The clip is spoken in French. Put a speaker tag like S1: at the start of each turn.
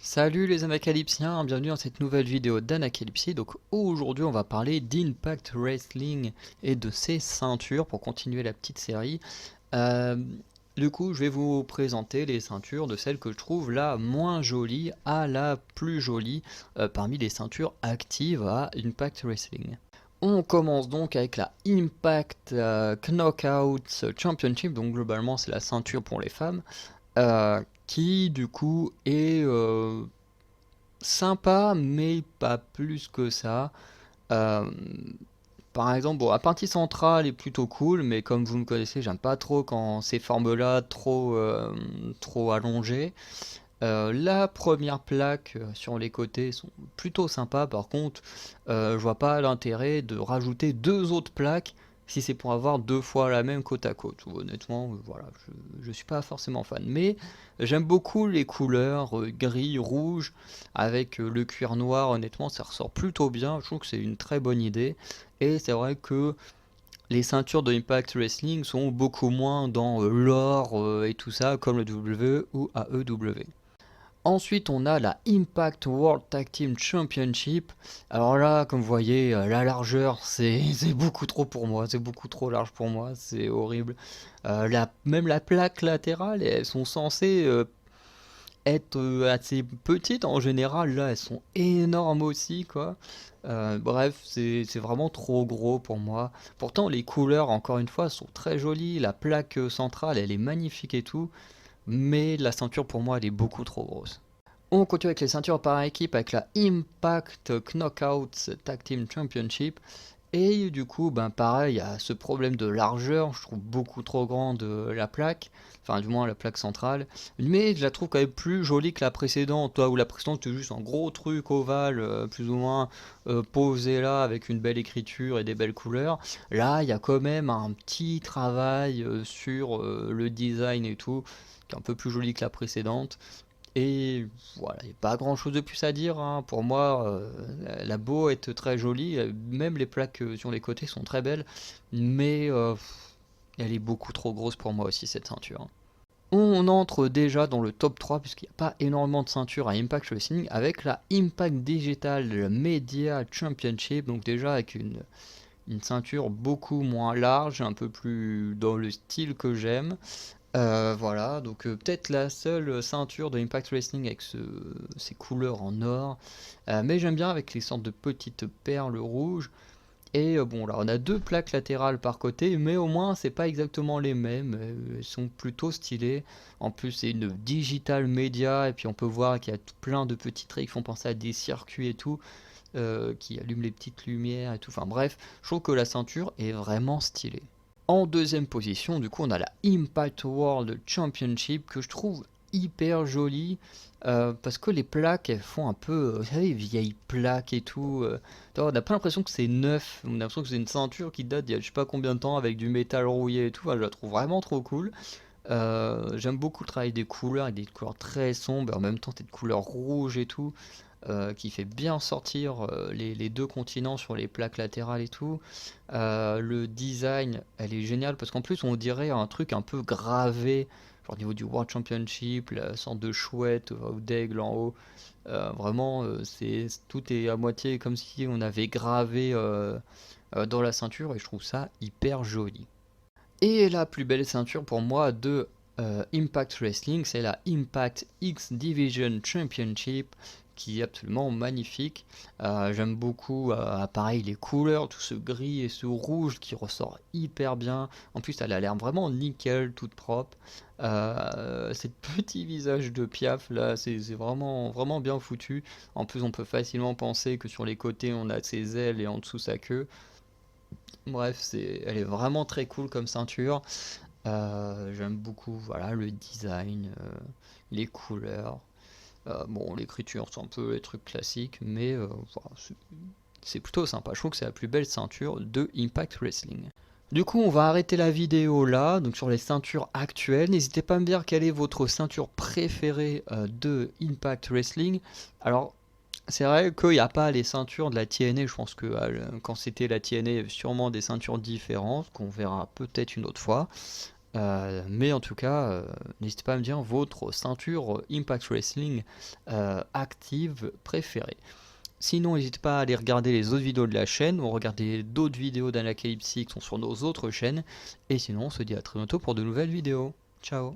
S1: Salut les Anacalypsiens, bienvenue dans cette nouvelle vidéo d'Anacalypsie. Donc aujourd'hui on va parler d'Impact Wrestling et de ses ceintures pour continuer la petite série. Euh, du coup je vais vous présenter les ceintures de celles que je trouve la moins jolie à la plus jolie parmi les ceintures actives à Impact Wrestling. On commence donc avec la Impact Knockouts Championship, donc globalement c'est la ceinture pour les femmes. Qui du coup est sympa, mais pas plus que ça. Euh, Par exemple, bon, la partie centrale est plutôt cool, mais comme vous me connaissez, j'aime pas trop quand ces formes-là trop allongées. La première plaque sur les côtés sont plutôt sympas. Par contre, je vois pas l'intérêt de rajouter deux autres plaques si c'est pour avoir deux fois la même côte à côte. Honnêtement, voilà, je suis pas forcément fan. Mais j'aime beaucoup les couleurs gris, rouge, avec le cuir noir. Honnêtement, ça ressort plutôt bien. Je trouve que c'est une très bonne idée. Et c'est vrai que les ceintures de Impact Wrestling sont beaucoup moins dans l'or et tout ça, comme le W ou AEW. Ensuite, on a la Impact World Tag Team Championship. Alors là, comme vous voyez, la largeur, c'est beaucoup trop pour moi. C'est beaucoup trop large pour moi. C'est horrible. Même la plaque latérale, elles sont censées être assez petites en général. Là, elles sont énormes aussi, quoi. Bref, c'est vraiment trop gros pour moi. Pourtant, les couleurs, encore une fois, sont très jolies. La plaque centrale, elle est magnifique et tout. Mais la ceinture, pour moi, elle est beaucoup trop grosse. On continue avec les ceintures par équipe avec la Impact Knockouts Tag Team Championship. Et du coup, ben pareil, il y a ce problème de largeur. Je trouve beaucoup trop grande la plaque. Enfin, du moins la plaque centrale. Mais je la trouve quand même plus jolie que la précédente. Toi, où la précédente c'était juste un gros truc ovale, plus ou moins posé là, avec une belle écriture et des belles couleurs. Là, il y a quand même un petit travail sur le design et tout, qui est un peu plus joli que la précédente. Et voilà, il n'y a pas grand chose de plus à dire, hein. Pour moi, la beau est très jolie, même les plaques sur les côtés sont très belles, mais elle est beaucoup trop grosse pour moi aussi, cette ceinture, hein. On entre déjà dans le top 3 puisqu'il n'y a pas énormément de ceintures à Impact Wrestling avec la Impact Digital Media Championship, donc déjà avec une ceinture beaucoup moins large, un peu plus dans le style que j'aime. Voilà, donc peut-être la seule ceinture de Impact Wrestling avec ces couleurs en or. Mais j'aime bien avec les sortes de petites perles rouges. Et bon, là on a deux plaques latérales par côté, mais au moins c'est pas exactement les mêmes. Elles sont plutôt stylées. En plus, c'est une digital media, et puis on peut voir qu'il y a plein de petits traits qui font penser à des circuits et tout, qui allument les petites lumières et tout. Enfin bref, je trouve que la ceinture est vraiment stylée. En deuxième position, du coup, on a la Impact World Championship que je trouve hyper jolie parce que les plaques elles font un peu, vous savez, vieilles plaques et tout. On n'a pas l'impression que c'est neuf, on a l'impression que c'est une ceinture qui date d'il y a je sais pas combien de temps avec du métal rouillé et tout. Enfin, je la trouve vraiment trop cool. J'aime beaucoup le travail des couleurs avec des couleurs très sombres et en même temps cette couleur rouge et tout qui fait bien sortir les deux continents sur les plaques latérales et tout. Le design, elle est géniale parce qu'en plus on dirait un truc un peu gravé, genre au niveau du World Championship, la sorte de chouette ou d'aigle en haut. Vraiment, tout est à moitié comme si on avait gravé dans la ceinture et je trouve ça hyper joli. Et la plus belle ceinture pour moi de Impact Wrestling, c'est la Impact X Division Championship, qui est absolument magnifique. J'aime beaucoup, pareil, les couleurs, tout ce gris et ce rouge qui ressort hyper bien. En plus, elle a l'air vraiment nickel, toute propre. Ces petits visages de Piaf là, c'est vraiment, vraiment bien foutu. En plus, on peut facilement penser que sur les côtés, on a ses ailes et en dessous sa queue. Bref, elle est vraiment très cool comme ceinture. J'aime beaucoup, voilà, le design, les couleurs. Bon, l'écriture, c'est un peu les trucs classiques, mais voilà, c'est plutôt sympa. Je trouve que c'est la plus belle ceinture de Impact Wrestling. Du coup, on va arrêter la vidéo là, donc sur les ceintures actuelles. N'hésitez pas à me dire quelle est votre ceinture préférée de Impact Wrestling. Alors, c'est vrai qu'il n'y a pas les ceintures de la TNA. Je pense que quand c'était la TNA, il y avait sûrement des ceintures différentes qu'on verra peut-être une autre fois. Mais en tout cas, n'hésitez pas à me dire votre ceinture Impact Wrestling active préférée. Sinon, n'hésitez pas à aller regarder les autres vidéos de la chaîne ou regarder d'autres vidéos d'Anacalypse qui sont sur nos autres chaînes. Et sinon, on se dit à très bientôt pour de nouvelles vidéos. Ciao!